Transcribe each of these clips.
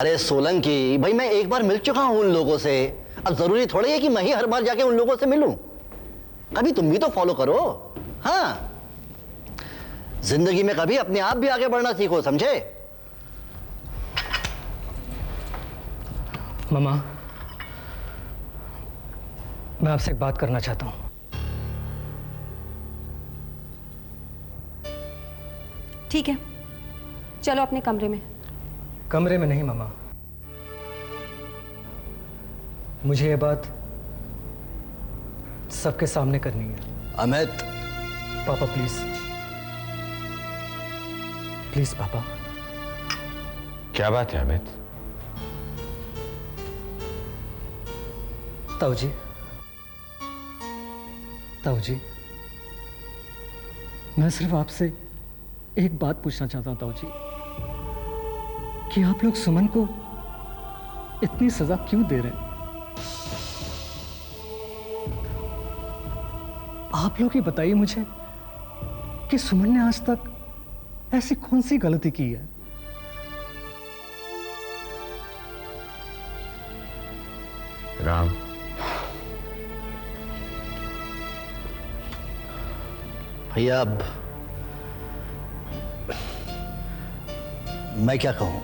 अरे सोलंकी भाई, मैं एक बार मिल चुका हूं उन लोगों से। अब जरूरी थोड़ी है कि मैं ही हर बार जाके उन लोगों से मिलूं। कभी तुम भी तो फॉलो करो। हाँ, जिंदगी में कभी अपने आप भी आगे बढ़ना सीखो, समझे? मामा, मैं आपसे एक बात करना चाहता हूं। ठीक है, चलो अपने कमरे में। कमरे में नहीं मामा, मुझे ये बात सबके सामने करनी है। अमित। पापा प्लीज, प्लीज पापा। क्या बात है अमित? ताऊ जी, ताऊ जी, मैं सिर्फ आपसे एक बात पूछना चाहता हूं ताऊ जी, कि आप लोग सुमन को इतनी सजा क्यों दे रहे हैं? आप लोग ही बताइए मुझे कि सुमन ने आज तक ऐसी कौन सी गलती की है? राम, भैया अब मैं क्या कहूं?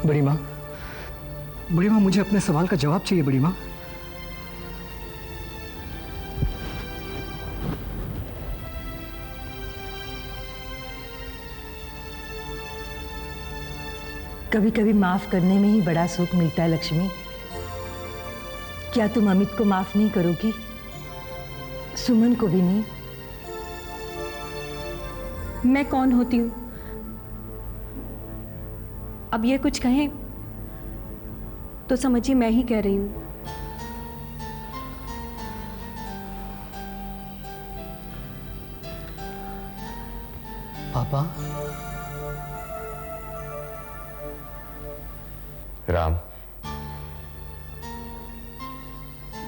बड़ी माँ, मुझे अपने सवाल का जवाब चाहिए बड़ी माँ। कभी कभी माफ करने में ही बड़ा सुख मिलता है लक्ष्मी। क्या तुम अमित को माफ नहीं करोगी? सुमन को भी नहीं? मैं कौन होती हूं अब ये कुछ कहें तो समझिए मैं ही कह रही हूं। पापा। राम,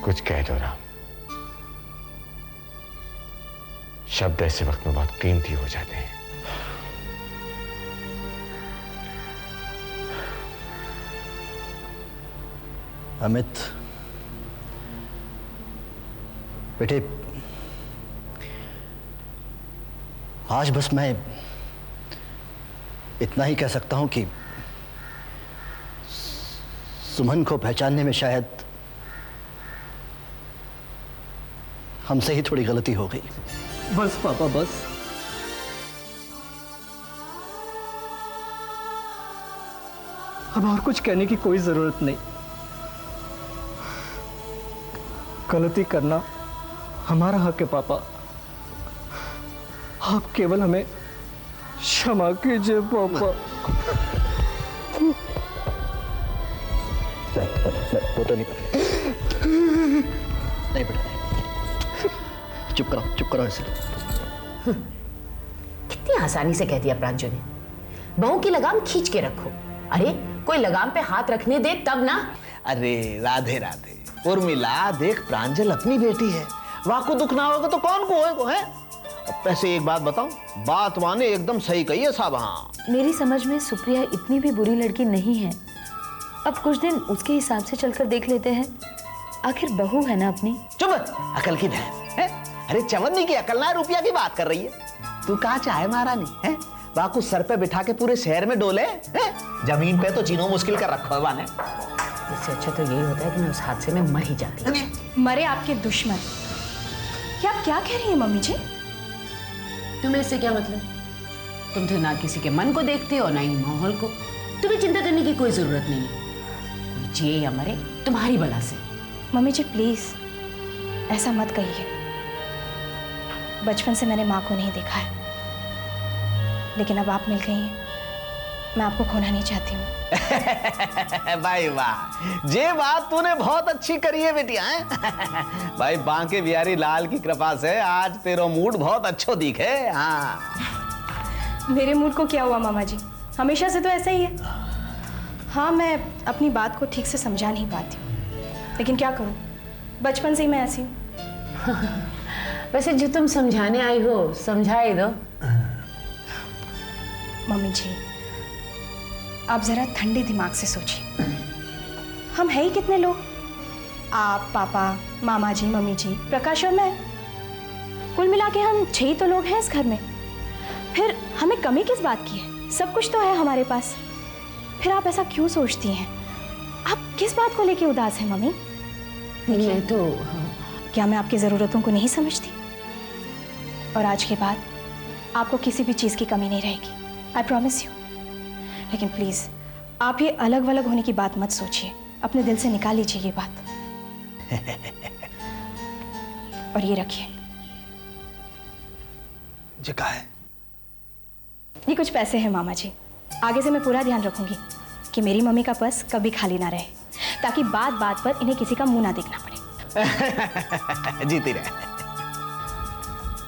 कुछ कह दो राम। शब्द ऐसे वक्त में बहुत कीमती हो जाते हैं। अमित बेटे, आज बस मैं इतना ही कह सकता हूं कि सुमन को पहचानने में शायद हमसे ही थोड़ी गलती हो गई। बस पापा बस। अब और कुछ कहने की कोई जरूरत नहीं। गलती करना हमारा हक है पापा। आप केवल हमें क्षमा कीजिए पापा। वो तो नहीं बेटा, चुप करो ऐसे। कितनी आसानी से कह दिया प्रांजू ने। बहू की लगाम खींच के रखो। अरे कोई लगाम पे हाथ रखने दे तब ना। अरे राधे राधे उर्मिला, देख प्रांजल अपनी बेटी है, वहां को दुख ना होगा तो कौन को होएगा है? वैसे एक बात बताऊं, बात माने एकदम सही कही है साहब। हाँ, मेरी समझ में सुप्रिया इतनी भी बुरी लड़की नहीं है। अब कुछ दिन उसके हिसाब से चलकर देख लेते हैं, आखिर बहू है ना अपनी। चुप, अकल की बहन है। अरे चवन्नी की अकल ना, रुपया की बात कर रही है। तू कहाँ चाहे महारानी है? वहां को सर पे बिठा के पूरे शहर में डोले है? जमीन पे तो चीनो मुश्किल कर रखा है वाने। इससे अच्छा तो यही होता है कि मैं उस हादसे में मर ही जाती। मरे आपके दुश्मन। क्या आप क्या कह रही हैं मम्मी जी? तुम्हें इससे क्या मतलब? तुम तो ना किसी के मन को देखते हो ना ही माहौल को। तुम्हें चिंता करने की कोई जरूरत नहीं है। कोई जिए या मरे तुम्हारी बला से। मम्मी जी प्लीज ऐसा मत कहिए। बचपन से मैंने माँ को नहीं देखा है, लेकिन अब आप मिल गई हैं, मैं आपको खोना नहीं चाहती हूँ। भाई वाह, ये बात तूने बहुत अच्छी करी है बेटिया। भाई बांके बिहारी लाल की कृपा से आज तेरा मूड बहुत अच्छो दिखे। हाँ, मेरे मूड को क्या हुआ मामा जी? हमेशा से तो ऐसा ही है। हाँ, मैं अपनी बात को ठीक से समझा नहीं पाती हूँ, लेकिन क्या करूँ, बचपन से ही मैं ऐसी हूँ। वैसे जो तुम समझाने आई हो समझा ही दो। मम्मी जी, आप जरा ठंडे दिमाग से सोचिए। हम है ही कितने लोग? आप, पापा, मामा जी, मम्मी जी, प्रकाश और मैं। कुल मिला के हम 6 ही तो लोग हैं इस घर में। फिर हमें कमी किस बात की है? सब कुछ तो है हमारे पास। फिर आप ऐसा क्यों सोचती हैं? आप किस बात को लेके उदास हैं मम्मी? मैं तो क्या मैं आपकी ज़रूरतों को नहीं समझती? और आज के बाद आपको किसी भी चीज़ की कमी नहीं रहेगी, आई प्रॉमिस यू। लेकिन प्लीज़ आप ये अलग वलग होने की बात मत सोचिए, अपने दिल से निकाल लीजिए ये बात। और ये रखिए, ये क्या है? ये कुछ पैसे हैं मामा जी। आगे से मैं पूरा ध्यान रखूंगी कि मेरी मम्मी का पर्स कभी खाली ना रहे, ताकि बात बात पर इन्हें किसी का मुंह ना देखना पड़े। जीती रहे।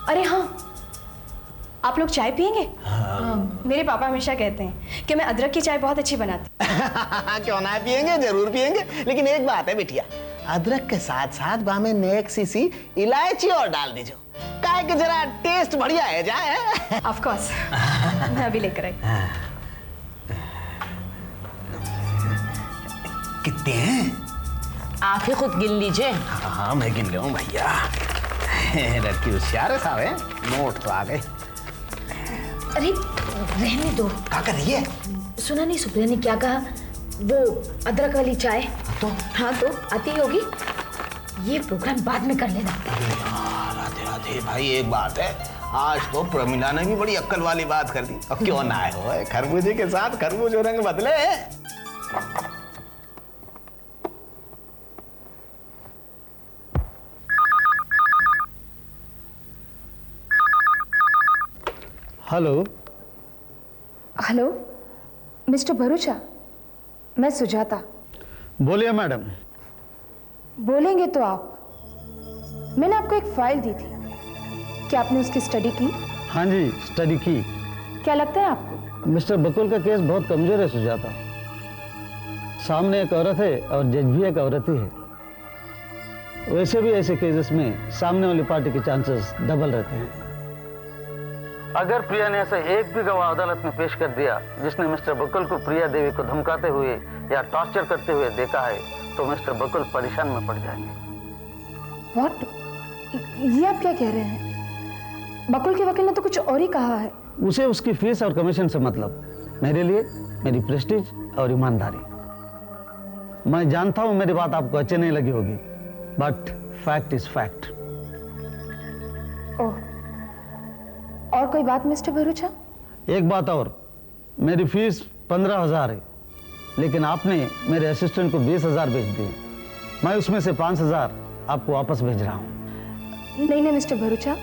अरे हाँ, आप लोग चाय पियेंगे? मेरे पापा हमेशा कहते हैं कि मैं अदरक की चाय बहुत अच्छी बनाती। क्यों ना पियेंगे, जरूर पियेंगे। लेकिन एक बात है बिटिया, अदरक के साथ साथ बामे नेक सी इलायची और डाल दीजिए, काहे कि जरा टेस्ट बढ़िया है जाए। ऑफ कोर्स, मैं अभी लेकर आई। कितने हैं? आप ही खुद गिन लीजिए। हाँ मैं गिन लूँ भैया। लड़की होशियार है साहब, है नोट तो आ गए। अरे रहने दो। क्या कर रही है? सुना नहीं सुप्रिया ने क्या कहा? वो अदरक वाली चाय तो हाँ तो आती ही होगी। ये प्रोग्राम बाद में कर लेना। राधे राधे भाई, एक बात है, आज तो प्रमिला ने भी बड़ी अक्ल वाली बात कर दी। अब क्यों ना आए हो, खरबूजे के साथ खरबूज रंग बदले। हेलो। हेलो मिस्टर भरूचा, मैं सुजाता। बोलिए मैडम। बोलेंगे तो आप। मैंने आपको एक फाइल दी थी, क्या आपने उसकी स्टडी की? हाँ जी, स्टडी की। क्या लगता है आपको? मिस्टर बकुल का केस बहुत कमजोर है सुजाता। सामने एक औरत है और जज भी एक औरत ही है। वैसे भी ऐसे केसेस में सामने वाली पार्टी के चांसेस डबल रहते हैं। अगर प्रिया ने ऐसा एक भी गवाह अदालत में पेश कर दिया जिसने मिस्टर बकुल को प्रिया देवी को धमकाते हुए या टॉर्चर करते हुए देखा है, तो मिस्टर बकुल परेशान में पड़ जाएंगे। व्हाट? ये आप क्या कह रहे हैं? बकुल के वकील ने तो कुछ और ही कहा है। उसे उसकी फीस और कमीशन से मतलब, मेरे लिए मेरी प्रेस्टीज और ईमानदारी। मैं जानता हूं मेरी बात आपको अच्छी नहीं लगी होगी, बट फैक्ट इज फैक्ट। ओह, और कोई बात मिस्टर भरूचा? एक बात और, मेरी फीस 15,000 है, लेकिन आपने मेरे असिस्टेंट को 20,000 भेज दिए। मैं उसमें से 5,000 आपको वापस भेज रहा हूँ। नहीं मिस्टर भरूचा,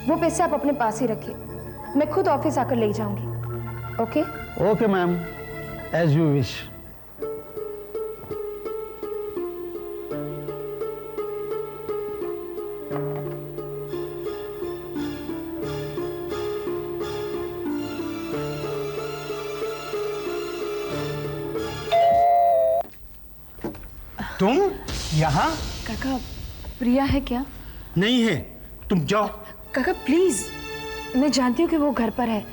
वो पैसे आप अपने पास ही रखिए, मैं खुद ऑफिस आकर ले जाऊंगी। Okay? Okay ma'am, as you wish. तुम यहाँ? काका, प्रिया है क्या? नहीं है, तुम जाओ। काका प्लीज, मैं जानती हूँ कि वो घर पर है,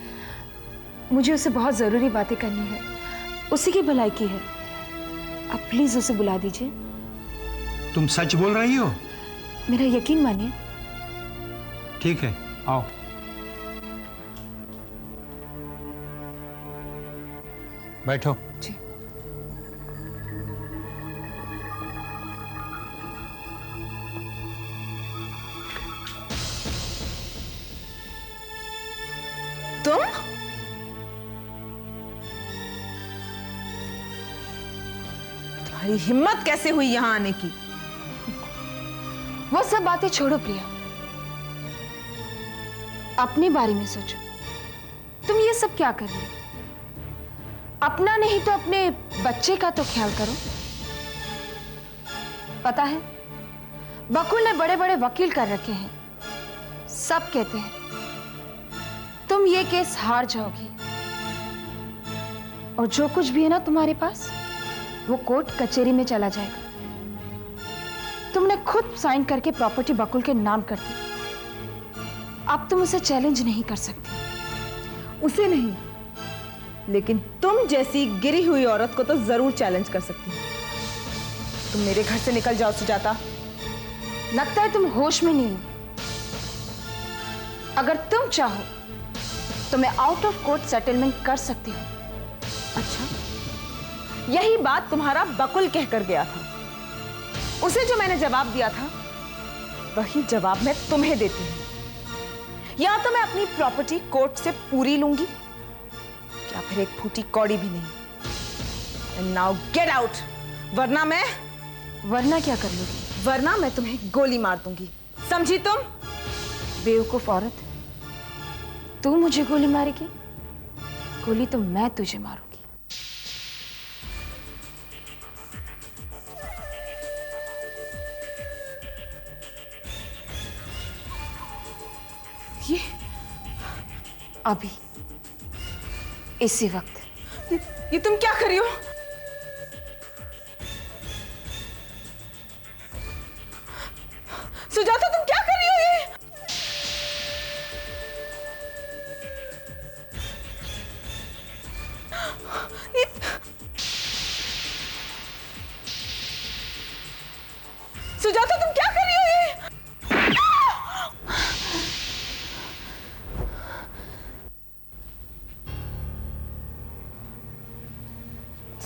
मुझे उससे बहुत जरूरी बातें करनी है, उसी की भलाई की है। आप प्लीज उसे बुला दीजिए। तुम सच बोल रही हो? मेरा यकीन मानिए। ठीक है, आओ। बैठो। जी। तुम? तुम्हारी हिम्मत कैसे हुई यहां आने की? वो सब बातें छोड़ो प्रिया, अपने बारे में सोचो। तुम ये सब क्या कर रही हो? अपना नहीं तो अपने बच्चे का तो ख्याल करो। पता है, बकुल ने बड़े बड़े वकील कर रखे हैं, सब कहते हैं तुम ये केस हार जाओगी, और जो कुछ भी है ना तुम्हारे पास, वो कोर्ट कचहरी में चला जाएगा। तुमने खुद साइन करके प्रॉपर्टी बकुल के नाम कर दी, अब तुम उसे चैलेंज नहीं कर सकती। उसे नहीं, लेकिन तुम जैसी गिरी हुई औरत को तो जरूर चैलेंज कर सकती हो। तुम मेरे घर से निकल जाओ सुजाता। लगता है तुम होश में नहीं हो। अगर तुम चाहो तो मैं आउट ऑफ कोर्ट सेटलमेंट कर सकती हूँ। अच्छा, यही बात तुम्हारा बकुल कहकर गया था। उसे जो मैंने जवाब दिया था वही जवाब मैं तुम्हें देती हूँ। या तो मैं अपनी प्रॉपर्टी कोर्ट से पूरी लूंगी या फिर एक फूटी कौड़ी भी नहीं। एंड नाउ गेट आउट, वरना क्या कर लोगी? वरना मैं तुम्हें गोली मार दूंगी, समझी तुम? बेवकूफ औरत, तू मुझे गोली मारेगी? गोली तो मैं तुझे मारूंगी। ये अभी इसी वक्त। ये तुम क्या कर रही हो? सुजाता, तुम क्या कर रही हो? ये सुजाता, तुम क्या कर रही हो?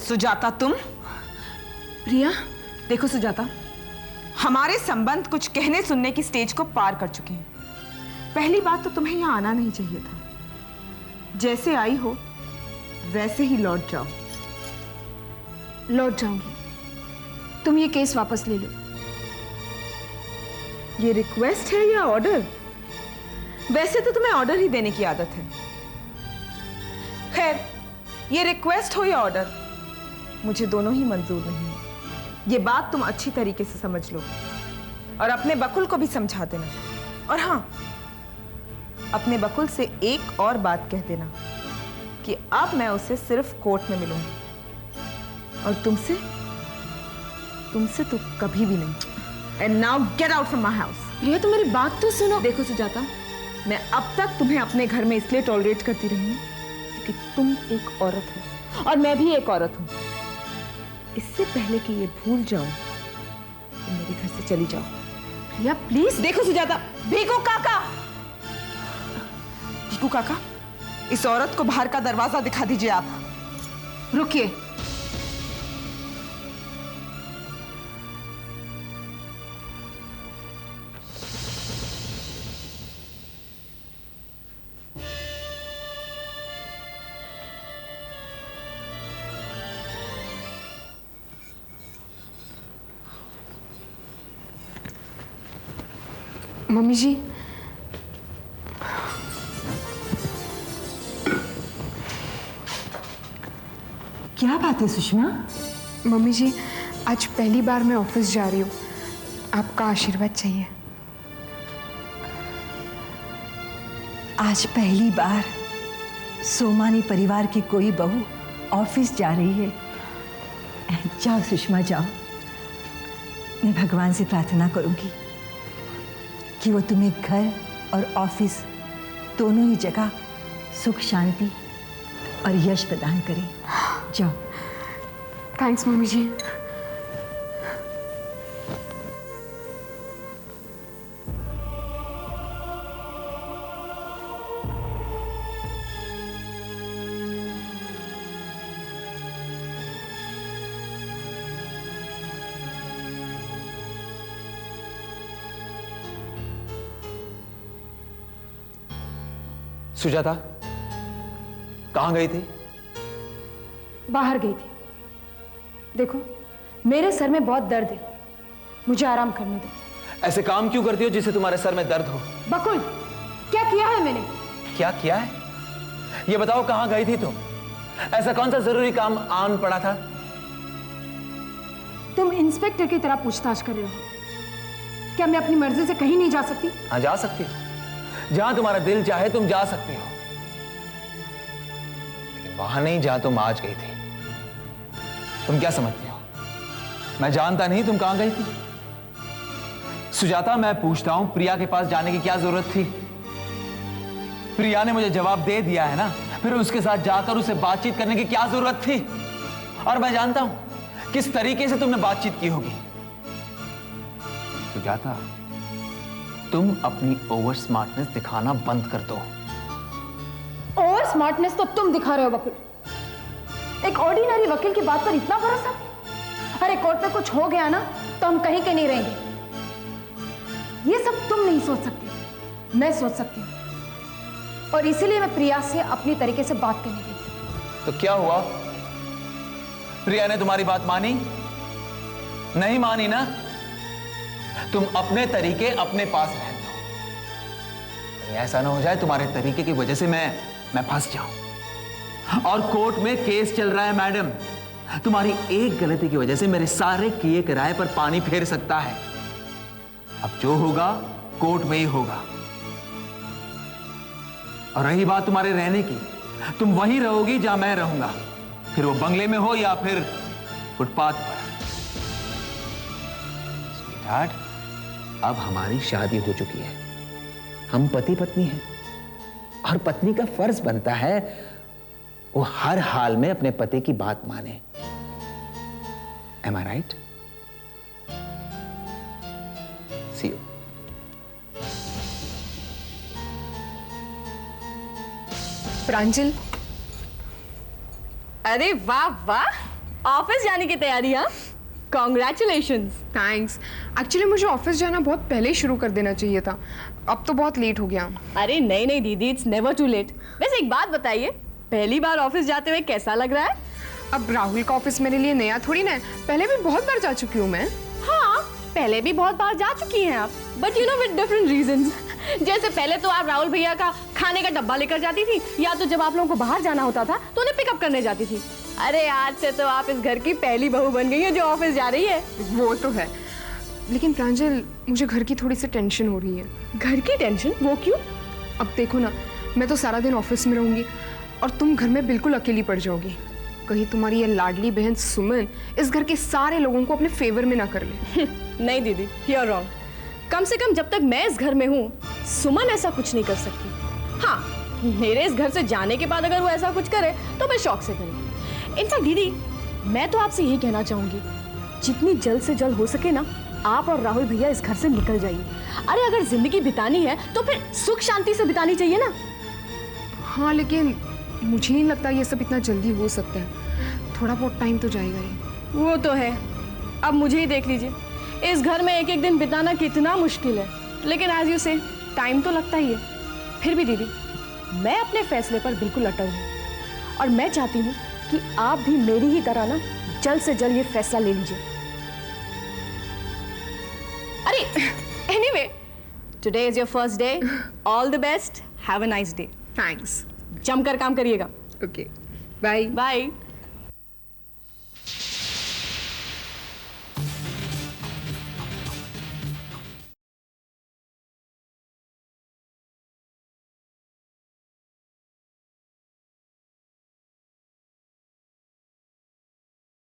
सुजाता, तुम? प्रिया, देखो सुजाता, हमारे संबंध कुछ कहने सुनने की स्टेज को पार कर चुके हैं। पहली बात तो तुम्हें यहां आना नहीं चाहिए था। जैसे आई हो वैसे ही लौट जाओ। लौट जाऊंगी। तुम ये केस वापस ले लो। ये रिक्वेस्ट है या ऑर्डर? वैसे तो तुम्हें ऑर्डर ही देने की आदत है। खैर, ये रिक्वेस्ट हो या ऑर्डर, मुझे दोनों ही मंजूर नहीं है। ये बात तुम अच्छी तरीके से समझ लो और अपने बकुल को भी समझा देना। और हाँ, अपने बकुल से एक और बात कह देना कि अब मैं उसे सिर्फ कोर्ट में मिलूंगी और तुमसे तो कभी भी नहीं। And now get out from my house. Priya, तुम मेरी बात तो सुनो। देखो सुजाता, मैं अब तक तुम्हें अपने घर में इसलिए टॉलरेट करती रही हूँ क्योंकि तुम एक औरत हो और मैं भी एक औरत हूँ। इससे पहले कि ये भूल जाओ, तुम मेरे घर से चली जाओ। प्रिया प्लीज। देखो सुजाता, भीखू काका, इस औरत को बाहर का दरवाजा दिखा दीजिए आप। रुकिए। मम्मी जी, क्या बात है सुषमा? मम्मी जी, आज पहली बार मैं ऑफिस जा रही हूँ। आपका आशीर्वाद चाहिए। आज पहली बार सोमानी परिवार की कोई बहू ऑफिस जा रही है। जाओ सुषमा, जाओ। मैं भगवान से प्रार्थना करूंगी कि वो तुम्हें घर और ऑफिस दोनों ही जगह सुख, शांति और यश प्रदान करे। जाओ। थैंक्स मम्मी जी। सुजाता, कहां गई थी? बाहर गई थी। देखो, मेरे सर में बहुत दर्द है, मुझे आराम करने दो। ऐसे काम क्यों करती हो जिससे तुम्हारे सर में दर्द हो? बकुल, क्या किया है मैंने? क्या किया है? ये बताओ, कहां गई थी तुम? ऐसा कौन सा जरूरी काम आन पड़ा था? तुम इंस्पेक्टर की तरह पूछताछ कर रहे हो। क्या मैं अपनी मर्जी से कहीं नहीं जा सकती? हाँ, जा सकती हो। जहां तुम्हारा दिल चाहे तुम जा सकती हो, लेकिन वहां नहीं जहां तुम आज गई थी। तुम क्या समझती हो, मैं जानता नहीं तुम कहां गई थी? सुजाता, मैं पूछता हूं, प्रिया के पास जाने की क्या जरूरत थी? प्रिया ने मुझे जवाब दे दिया है ना, फिर उसके साथ जाकर उसे बातचीत करने की क्या जरूरत थी? और मैं जानता हूं किस तरीके से तुमने बातचीत की होगी। सुजाता, तुम अपनी ओवर स्मार्टनेस दिखाना बंद कर दो। और स्मार्टनेस तो तुम दिखा रहे हो बकुल। एक ऑर्डिनरी वकील की बात पर इतना भरोसा? अरे कोर्ट में कुछ हो गया ना तो हम कहीं के नहीं रहेंगे। ये सब तुम नहीं सोच सकती, मैं सोच सकती हूँ। और इसीलिए मैं प्रिया से अपनी तरीके से बात करने गई थी। तो क्या हुआ? प्रिया ने तुम्हारी बात मानी? नहीं मानी ना? तुम अपने तरीके अपने पास रहने दो। ऐसा ना हो जाए तुम्हारे तरीके की वजह से मैं फंस जाऊं। और कोर्ट में केस चल रहा है मैडम। तुम्हारी एक गलती की वजह से मेरे सारे किए किराए पर पानी फेर सकता है। अब जो होगा कोर्ट में ही होगा। और रही बात तुम्हारे रहने की, तुम वहीं रहोगी जहां मैं रहूंगा, फिर वो बंगले में हो या फिर फुटपाथ पर। स्वीटहार्ट, अब हमारी शादी हो चुकी है, हम पति पत्नी हैं, और पत्नी का फर्ज बनता है वो हर हाल में अपने पति की बात माने। Am I right? See you. प्रांजल, अरे वाह वाह, ऑफिस जाने की तैयारी? हाँ, कॉन्ग्रेचुलेशंस। थैंक्स। एक्चुअली मुझे ऑफिस जाना बहुत पहले ही शुरू कर देना चाहिए था, अब तो बहुत लेट हो गया। अरे नहीं नहीं दीदी, इट्स नेवर टू लेट। वैसे एक बात बताइए, पहली बार ऑफिस जाते हुए कैसा लग रहा है? अब राहुल का ऑफिस मेरे लिए नया थोड़ी ना है, पहले भी बहुत बार जा चुकी हूँ मैं। हाँ, पहले भी बहुत बार जा चुकी हैं आप, but you know with different reasons. जैसे पहले तो आप राहुल भैया का खाने का डब्बा लेकर जाती थी, या तो जब आप लोगों को बाहर जाना होता था तो उन्हें पिकअप करने जाती थी। अरे आज से तो आप इस घर की पहली बहू बन गई हैं जो ऑफिस जा रही है। वो तो है, लेकिन प्रांजल मुझे घर की थोड़ी सी टेंशन हो रही है। घर की टेंशन? वो क्यों? अब देखो ना, मैं तो सारा दिन ऑफिस में रहूंगी और तुम घर में बिल्कुल अकेली पड़ जाओगी। कहीं तुम्हारी ये लाडली बहन सुमन इस घर के सारे लोगों को अपने फेवर में ना कर ले। नहीं दीदी, यू आर रॉन्ग। कम से कम जब तक मैं इस घर में हूँ, सुमन ऐसा कुछ नहीं कर सकती। हाँ, मेरे इस घर से जाने के बाद अगर वो ऐसा कुछ करे तो मैं शौक से करूँगी। इनफैक्ट दीदी, मैं तो आपसे यही कहना चाहूँगी, जितनी जल्द से जल्द हो सके ना, आप और राहुल भैया इस घर से निकल जाइए। अरे अगर जिंदगी बितानी है तो फिर सुख शांति से बितानी चाहिए ना। हाँ, लेकिन मुझे नहीं लगता ये सब इतना जल्दी हो सकता है, थोड़ा बहुत टाइम तो जाएगा ही। वो तो है। अब मुझे ही देख लीजिए, इस घर में एक एक दिन बिताना कितना मुश्किल है, लेकिन एज यू से टाइम तो लगता ही है। फिर भी दीदी, मैं अपने फैसले पर बिल्कुल अटल हूँ, और मैं चाहती हूँ कि आप भी मेरी ही तरह ना जल्द से जल्द ये फैसला ले लीजिए। अरे anyway, today is your first day, all the best, have a nice day. Thanks. जमकर काम करिएगा। Okay, bye bye.